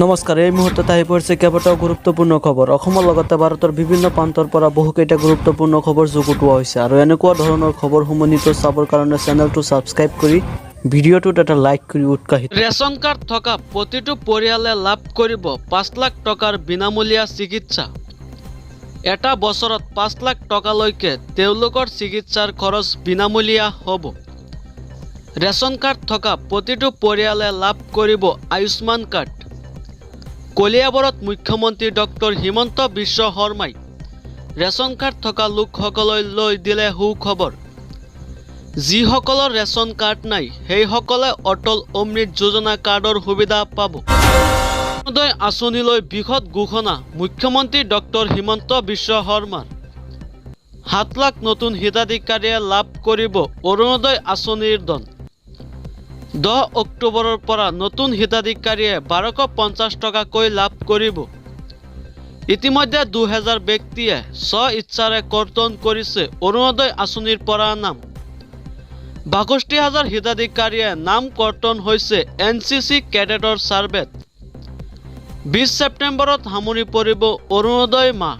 নমস্কাৰ, এই মুহূৰ্তত আহি পৰিছে কেইবাটাও গুৰুত্বপূৰ্ণ খবৰ। অসমৰ লগতে ভাৰতৰ বিভিন্ন প্ৰান্তৰ পৰা বহুকেইটা গুৰুত্বপূৰ্ণ খবৰ যুগুতোৱা হৈছে আৰু এনেকুৱা ধৰণৰ খবৰসমূহ নিতৌ চাবৰ কাৰণে চেনেলটো ছাবস্ক্ৰাইব কৰি ভিডিঅ'টোত এটা লাইক কৰি উৎসাহিত। ৰেচন কাৰ্ড থকা প্ৰতিটো পৰিয়ালে লাভ কৰিব ৫ লাখ টকাৰ বিনামূলীয়া চিকিৎসা। এটা বছৰত ৫ লাখ টকালৈকে তেওঁলোকৰ চিকিৎসাৰ খৰচ বিনামূলীয়া হ'ব। ৰেচন কাৰ্ড থকা প্ৰতিটো পৰিয়ালে লাভ কৰিব আয়ুষ্মান কাৰ্ড। কলিয়াবৰত মুখ্যমন্ত্ৰী ডক্টৰ হিমন্ত বিশ্ব শৰ্মাই ৰেচন কাৰ্ড থকা লোকসকললৈ দিলে সুখবৰ। যিসকলৰ ৰেচন কাৰ্ড নাই সেইসকলে অটল অমৃত যোজনা কাৰ্ডৰ সুবিধা পাব। অৰুণোদয় আঁচনিলৈ বৃহৎ ঘোষণা মুখ্যমন্ত্ৰী ডক্টৰ হিমন্ত বিশ্ব শৰ্মাৰ। ৭ লাখ নতুন হিতাধিকাৰীয়ে লাভ কৰিব অৰুণোদয় আঁচনিৰ ধন। ১০ অক্টোবৰৰ পৰা নতুন হিতাধিকাৰীয়ে ১২৫০ টকাকৈ লাভ কৰিব। ইতিমধ্যে ২০০০ ব্যক্তিয়ে স্ব-ইচ্ছাৰে কৰ্তন কৰিছে অৰুণোদয় আঁচনিৰ পৰা নাম। ৬২,০০০ হিতাধিকাৰীয়ে নাম কৰ্তন হৈছে NCC কেডেটৰ ছাৰ্ভেত। ২০ ছেপ্টেম্বৰত সামৰি পৰিব অৰুণোদয় মাহ।